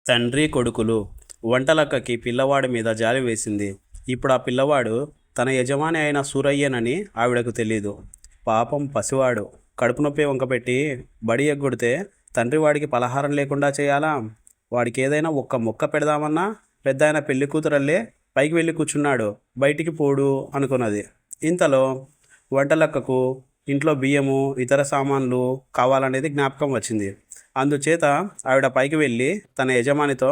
తండ్రి కొడుకులు. వంటలక్కకి పిల్లవాడి మీద జాలి వేసింది. ఇప్పుడు ఆ పిల్లవాడు తన యజమాని అయిన సూరయ్యేనని ఆవిడకు తెలీదు. పాపం పసివాడు. కడుపు నొప్పి వంకపెట్టి బడి ఎగ్గొడితే తండ్రి వాడికి పలహారం లేకుండా చేయాలా? వాడికి ఏదైనా ఒక్క ముక్క పెడదామన్నా పెద్దాయన పెళ్లి కూతురల్లే పైకి వెళ్ళి కూర్చున్నాడు. బయటికి పోడు అనుకున్నది. ఇంతలో వంటలక్కకు ఇంట్లో బియ్యము ఇతర సామాన్లు కావాలనేది జ్ఞాపకం వచ్చింది. అందుచేత ఆవిడ పైకి వెళ్ళి తన యజమానితో,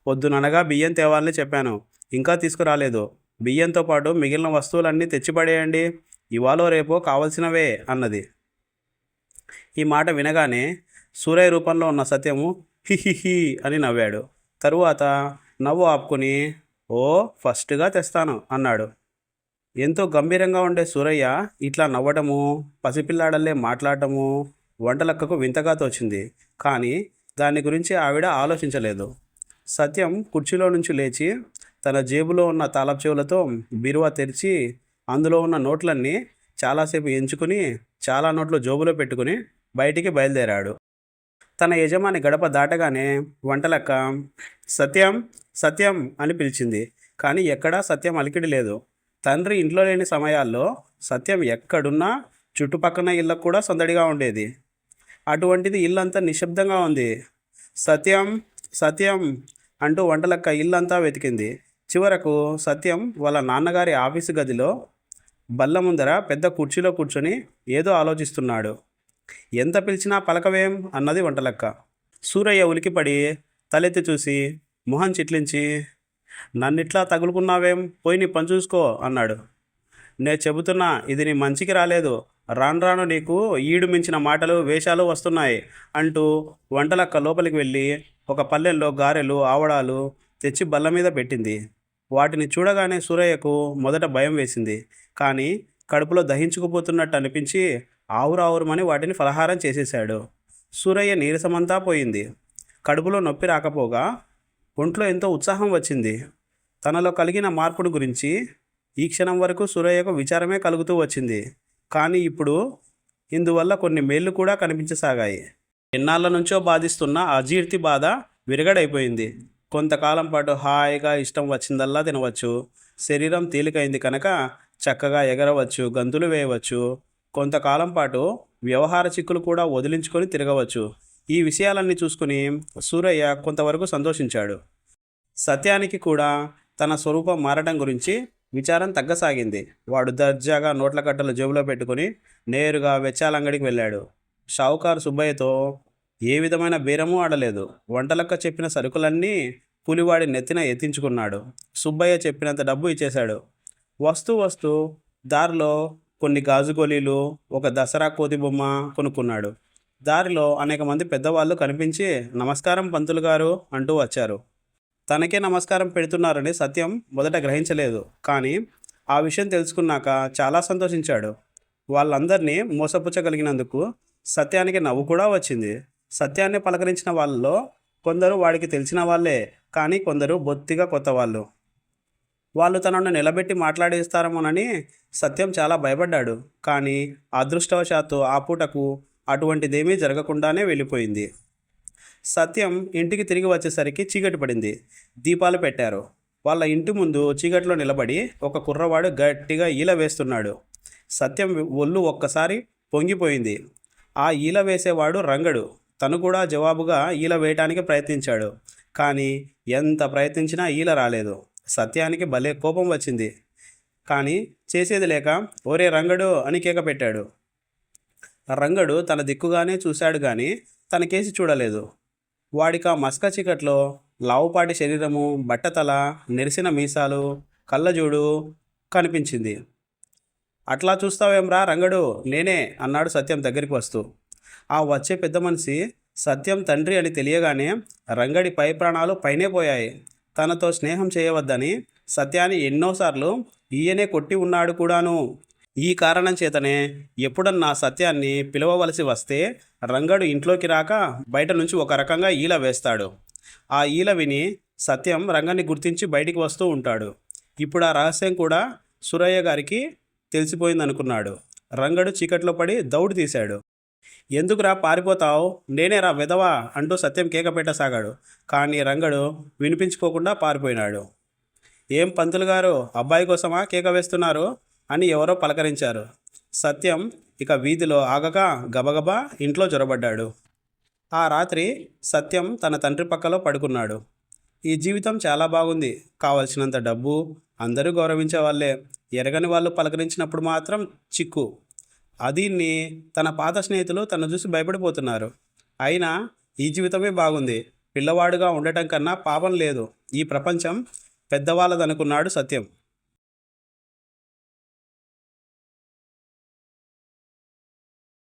పొద్దుననగా బియ్యం తేవాలని చెప్పాను, ఇంకా తీసుకురాలేదు. బియ్యంతో పాటు మిగిలిన వస్తువులన్నీ తెచ్చిపడేయండి, ఇవాళ రేపో కావలసినవే అన్నది. ఈ మాట వినగానే సూరయ్య రూపంలో ఉన్న సత్యము హిహిహి అని నవ్వాడు. తరువాత నవ్వు ఆపుకుని, ఓ ఫస్ట్గా తెస్తాను అన్నాడు. ఎంతో గంభీరంగా ఉండే సూరయ్య ఇట్లా నవ్వటము, పసిపిల్లాడల్లే మాట్లాడటము వంటలక్కకు వింతగా తోచింది. కానీ దాని గురించి ఆవిడ ఆలోచించలేదు. సత్యం కుర్చీలో నుంచి లేచి తన జేబులో ఉన్న తాళపు చెవులతో బీరువా తెరిచి అందులో ఉన్న నోట్లన్నీ చాలాసేపు ఎంచుకుని చాలా నోట్లు జోబులో పెట్టుకుని బయటికి బయలుదేరాడు. తన యజమాని గడప దాటగానే వంటలక్క సత్యం సత్యం అని పిలిచింది. కానీ ఎక్కడా సత్యం అలికిడి లేదు. తండ్రి ఇంట్లో లేని సమయాల్లో సత్యం ఎక్కడున్నా చుట్టుపక్కన ఇళ్ళకు కూడా సందడిగా ఉండేది. అటువంటిది ఇల్లంతా నిశ్శబ్దంగా ఉంది. సత్యం సత్యం అంటూ వంటలక్క ఇల్లంతా వెతికింది. చివరకు సత్యం వాళ్ళ నాన్నగారి ఆఫీసు గదిలో బల్ల ముందర పెద్ద కుర్చీలో కూర్చొని ఏదో ఆలోచిస్తున్నాడు. ఎంత పిలిచినా పలకవేం అన్నది వంటలక్క. సూరయ్య ఉలికిపడి తలెత్తి చూసి మొహం చిట్లించి, నన్నిట్లా తగులుకున్నావేం, పోయి నీ పని చూసుకో అన్నాడు. నేను చెబుతున్నా, ఇది నీ మంచికి రాలేదు. రాను రాను నీకు ఈడు మించిన మాటలు వేషాలు వస్తున్నాయి అంటూ వంటలక్క లోపలికి వెళ్ళి ఒక పల్లెల్లో గారెలు ఆవడాలు తెచ్చి బల్ల మీద పెట్టింది. వాటిని చూడగానే సూరయ్యకు మొదట భయం వేసింది. కానీ కడుపులో దహించుకుపోతున్నట్టు అనిపించి ఆవురావురమని వాటిని ఫలహారం చేసేశాడు. సూరయ్య నీరసమంతా పోయింది. కడుపులో నొప్పి రాకపోగా ఒంట్లో ఎంతో ఉత్సాహం వచ్చింది. తనలో కలిగిన మార్పును గురించి ఈ క్షణం వరకు సూరయ్యకు విచారమే కలుగుతూ వచ్చింది. కానీ ఇప్పుడు ఇందువల్ల కొన్ని మేళ్ళు కూడా కనిపించసాగాయి. ఎన్నాళ్ళ నుంచో బాధిస్తున్న అజీర్తి బాధ విరగడైపోయింది. కొంతకాలం పాటు హాయిగా ఇష్టం వచ్చిందల్లా తినవచ్చు. శరీరం తేలికైంది కనుక చక్కగా ఎగరవచ్చు, గంతులు వేయవచ్చు. కొంతకాలం పాటు వ్యవహార చిక్కులు కూడా వదిలించుకొని తిరగవచ్చు. ఈ విషయాలన్నీ చూసుకుని సూరయ్య కొంతవరకు సంతోషించాడు. సత్యానికి కూడా తన స్వరూపం మారటం గురించి విచారం తగ్గసాగింది. వాడు దర్జాగా నోట్ల కట్టలు జేబులో పెట్టుకుని నేరుగా వెచ్చాలంగడికి వెళ్ళాడు. షావుకారు సుబ్బయ్యతో ఏ విధమైన బేరమూ ఆడలేదు. వంటలక్క చెప్పిన సరుకులన్నీ పులివాడి నెత్తిన ఎత్తించుకున్నాడు. సుబ్బయ్య చెప్పినంత డబ్బు ఇచ్చేశాడు. వస్తూ వస్తూ దారిలో కొన్ని గాజు గోళీలు, ఒక దసరా కోతి బొమ్మ కొనుక్కున్నాడు. దారిలో అనేక మంది పెద్దవాళ్ళు కనిపించి నమస్కారం పంతులు గారు అంటూ వచ్చారు. తనకే నమస్కారం పెడుతున్నారని సత్యం మొదట గ్రహించలేదు. కానీ ఆ విషయం తెలుసుకున్నాక చాలా సంతోషించాడు. వాళ్ళందరినీ మోసపుచ్చగలిగినందుకు సత్యానికి నవ్వు కూడా వచ్చింది. సత్యాన్ని పలకరించిన వాళ్ళలో కొందరు వాడికి తెలిసిన వాళ్ళే, కానీ కొందరు బొత్తిగా కొత్త వాళ్ళు. వాళ్ళు తనను నిలబెట్టి మాట్లాడేస్తారేమోనని సత్యం చాలా భయపడ్డాడు. కానీ అదృష్టవశాత్తు ఆ పూటకు అటువంటిదేమీ జరగకుండానే వెళ్ళిపోయింది. సత్యం ఇంటికి తిరిగి వచ్చేసరికి చీకటి పడింది. దీపాలు పెట్టారు. వాళ్ళ ఇంటి ముందు చీకట్లో నిలబడి ఒక కుర్రవాడు గట్టిగా ఈల వేస్తున్నాడు. సత్యం ఒళ్ళు ఒక్కసారి పొంగిపోయింది. ఆ ఈల వేసేవాడు రంగడు. తను కూడా జవాబుగా ఈల వేయటానికి ప్రయత్నించాడు. కానీ ఎంత ప్రయత్నించినా ఈల రాలేదు. సత్యానికి భలే కోపం వచ్చింది. కానీ చేసేది లేక ఓరే రంగడు అని కేక పెట్టాడు. రంగడు తన దిక్కుగానే చూశాడు కానీ తనకేసి చూడలేదు. వాడికి ఆ మస్క చీకట్లో లావుపాటి శరీరము, బట్టతల, నెరిసిన మీసాలు, కళ్ళజోడు కనిపించింది. అట్లా చూస్తావేమ్రా రంగడు, నేనే అన్నాడు సత్యం దగ్గరికి వస్తూ. ఆ వచ్చే పెద్ద మనిషి సత్యం తండ్రి అని తెలియగానే రంగడి పై ప్రాణాలు పైనే పోయాయి. తనతో స్నేహం చేయవద్దని సత్యాన్ని ఎన్నోసార్లు ఈయనే కొట్టి ఉన్నాడు కూడాను. ఈ కారణం చేతనే ఎప్పుడన్నా సత్యాన్ని పిలవవలసి వస్తే రంగడు ఇంట్లోకి రాక బయట నుంచి ఒక రకంగా ఈల వేస్తాడు. ఆ ఈల విని సత్యం రంగని గుర్తించి బయటికి వస్తూ ఉంటాడు. ఇప్పుడు ఆ రహస్యం కూడా సూరయ్య గారికి తెలిసిపోయిందనుకున్నాడు. రంగడు చీకట్లో పడి దౌడు తీశాడు. ఎందుకురా పారిపోతావు, నేనేరా విధవా అంటూ సత్యం కేక పెట్టసాగాడు. కానీ రంగడు వినిపించుకోకుండా పారిపోయినాడు. ఏం పంతులు గారు, అబ్బాయి కోసమా కేక వేస్తున్నారు అని ఎవరో పలకరించారు. సత్యం ఇక వీధిలో ఆగక గబగబా ఇంట్లో జొరబడ్డాడు. ఆ రాత్రి సత్యం తన తండ్రి పక్కలో పడుకున్నాడు. ఈ జీవితం చాలా బాగుంది, కావలసినంత డబ్బు, అందరూ గౌరవించే వాళ్ళే, ఎరగని వాళ్ళు పలకరించినప్పుడు మాత్రం చిక్కు. అదీన్ని తన పాత స్నేహితులు తను చూసి భయపడిపోతున్నారు. అయినా ఈ జీవితమే బాగుంది, పిల్లవాడుగా ఉండటం కన్నా పాపం లేదు ఈ ప్రపంచం పెద్దవాళ్ళదనుకున్నాడు సత్యం.